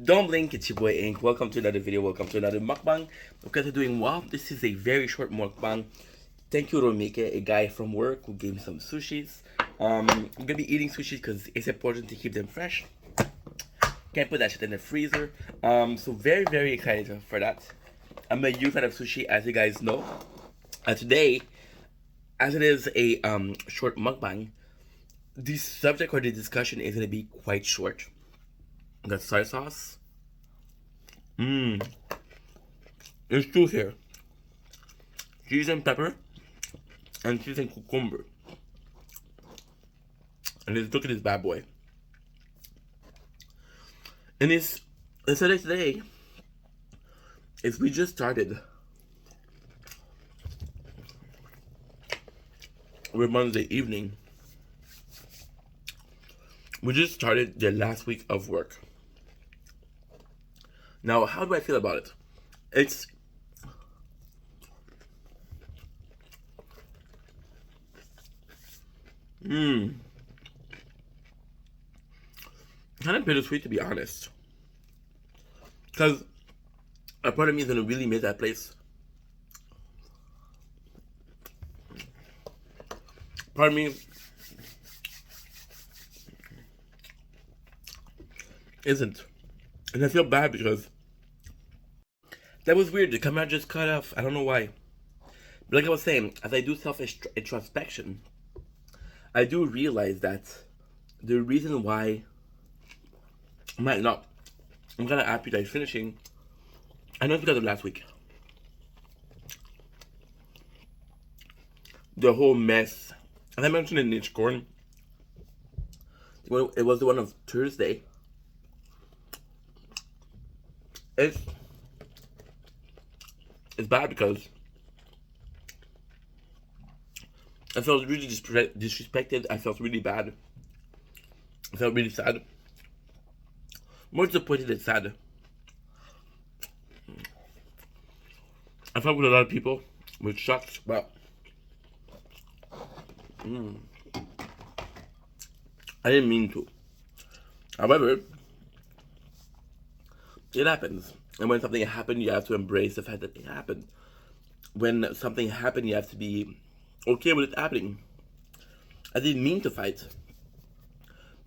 Don't blink, it's your boy Ink. Welcome to another video, welcome to another mukbang. Hope you guys are doing well. This is a very short mukbang. Thank you, Romike, a guy from work who gave me some sushis. I'm gonna be eating sushis because it's important to keep them fresh. Can't put that shit in the freezer. So very excited for that. I'm a huge fan of sushi, as you guys know. Today, as it is a short mukbang, the subject or the discussion is gonna be quite short. Got soy sauce. There's two here. Cheese and pepper. And cheese and cucumber. And let's look at this bad boy. And it's today is we just started. We're Monday evening. We just started the last week of work. Now, how do I feel about it? It's kind of bittersweet, to be honest, because a part of me is gonna really miss that place. Part of me isn't, and I feel bad because that was weird. The camera just cut off. I don't know why. But like I was saying, as I do self-introspection, I do realize that the reason why I'm kind of appetite finishing, I know it's because of last week. The whole mess. As I mentioned in Niche Corn, it was the one of Thursday. It's bad because I felt really disrespected. I felt really bad. I felt really sad. More disappointed than sad. I felt with a lot of people, which sucks, but I didn't mean to. However, it happens. And when something happened, you have to embrace the fact that it happened. When something happened, you have to be okay with it happening. I didn't mean to fight.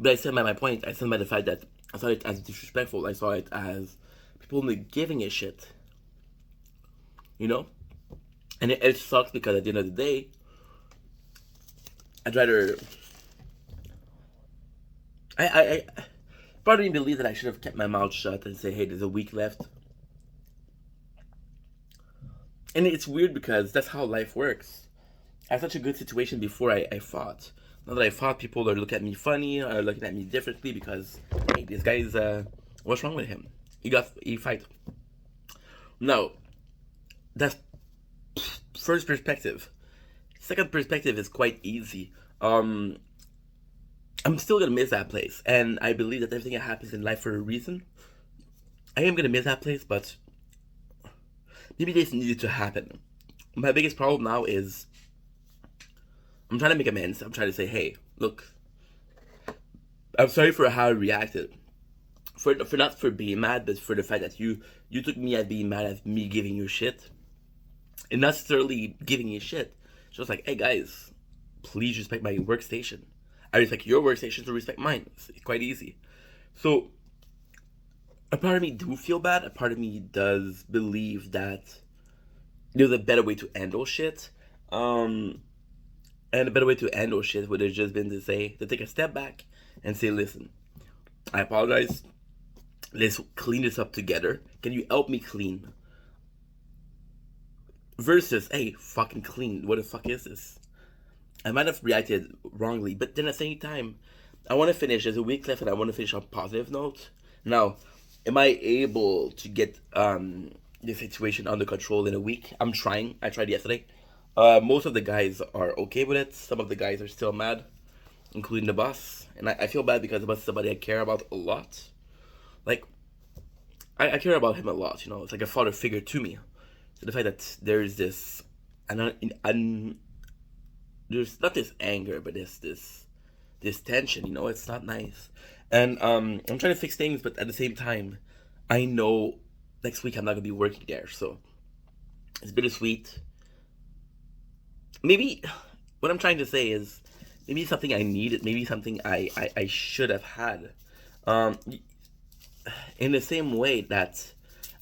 But I stand by my point. I stand by the fact that I saw it as disrespectful. I saw it as people not giving a shit. You know? And it sucks because at the end of the day, I'd rather... Part of me believes that I should have kept my mouth shut and say, hey, there's a week left. And it's weird because that's how life works. I had such a good situation before I fought. Now that I fought, people are looking at me funny, are looking at me differently because, hey, this guy's, what's wrong with him? He fight. Now, that's first perspective. Second perspective is quite easy. I'm still gonna miss that place, and I believe that everything that happens in life for a reason. I am gonna miss that place, but maybe this needed to happen. My biggest problem now is I'm trying to make amends. I'm trying to say, hey, look, I'm sorry for how I reacted. For not for being mad, but for the fact that you took me as being mad at me giving you shit. And not necessarily giving you shit. Just like, hey guys, please respect my workstation. I respect your workstation, so respect mine. It's quite easy. So, a part of me do feel bad. A part of me does believe that there's a better way to handle shit. And a better way to handle shit would have just been to take a step back and say, listen, I apologize. Let's clean this up together. Can you help me clean? Versus, hey, fucking clean. What the fuck is this? I might have reacted wrongly, but then at the same time, I want to finish. There's a week left, and I want to finish on a positive note. Now, am I able to get the situation under control in a week? I'm trying. I tried yesterday. Most of the guys are okay with it. Some of the guys are still mad, including the boss. And I feel bad because the boss is somebody I care about a lot. Like, I care about him a lot, you know. It's like a father figure to me. So the fact that there's this... there's not this anger, but there's this tension, you know, it's not nice. And I'm trying to fix things, but at the same time, I know next week I'm not gonna be working there, so it's bittersweet. Maybe what I'm trying to say is maybe something I needed, maybe something I should have had. Um, in the same way that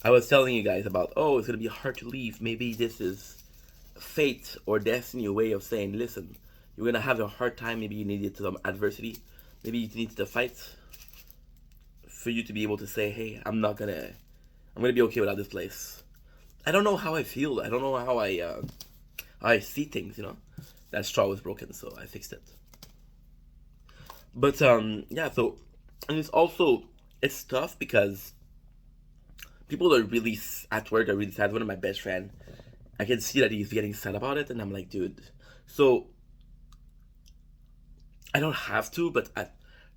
I was telling you guys about, oh, it's gonna be hard to leave. Maybe this is fate or destiny, a way of saying, listen, you're gonna have a hard time. Maybe you needed some adversity. Maybe you needed to fight for you to be able to say, hey, I'm gonna be okay without this place. I don't know how I feel. I don't know how I see things. That straw was broken, so I fixed it. But yeah. So, and it's tough because people are really at work are really sad. One of my best friend, I can see that he's getting sad about it, and I'm like, dude. So I don't have to, but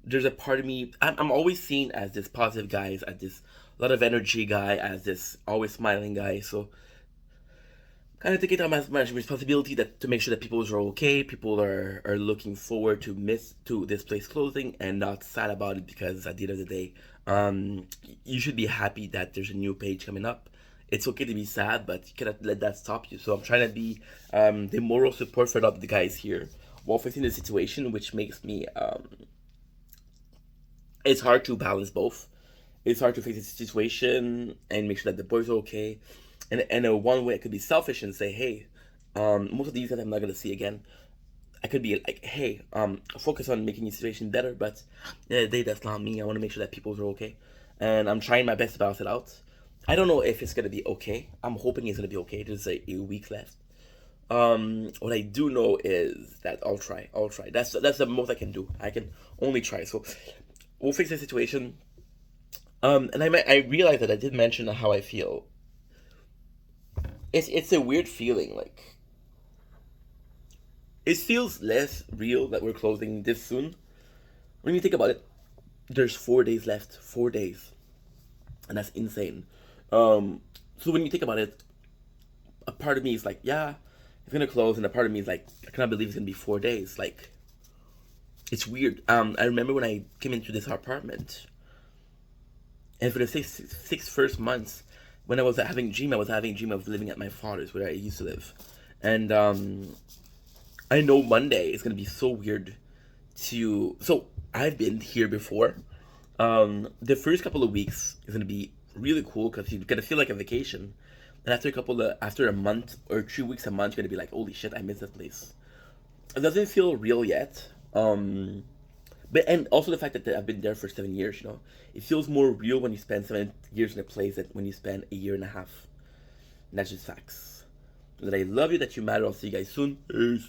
there's a part of me. I'm always seen as this positive guy, as this lot of energy guy, as this always smiling guy. So kind of taking on as much responsibility that to make sure that people are okay, people are looking forward to this place closing and not sad about it, because at the end of the day, you should be happy that there's a new page coming up. It's okay to be sad, but you cannot let that stop you. So I'm trying to be the moral support for a lot of the guys here while facing the situation, which makes me it's hard to balance both. It's hard to face the situation and make sure that the boys are okay. And one way I could be selfish and say, hey, most of these guys I'm not gonna see again. I could be like, hey, focus on making the situation better, but at the end of the day, that's not me. I want to make sure that people are okay, and I'm trying my best to balance it out. I don't know if it's gonna be okay. I'm hoping it's gonna be okay. There's a week left. What I do know is that I'll try. I'll try. That's the most I can do. I can only try. So we'll fix the situation. And I realized that I did mention how I feel. It's a weird feeling. Like, it feels less real that we're closing this soon. When you think about it, there's 4 days left. 4 days, and that's insane. So when you think about it, a part of me is like, yeah, it's gonna close, and a part of me is like, I cannot believe it's gonna be 4 days. Like, it's weird. I remember when I came into this apartment, and for the six first months, when I was having dream, I was having dream of living at my father's where I used to live, and I know Monday is gonna be so weird. So I've been here before. The first couple of weeks is gonna be really cool because you're gonna feel like a vacation, and after a month or 2 weeks, a month, you're gonna be like, holy shit, I miss this place. It doesn't feel real yet. But and also the fact that I've been there for 7 years, it feels more real when you spend 7 years in a place than when you spend a year and a half. And that's just facts. That I love you, that you matter. I'll see you guys soon. Peace.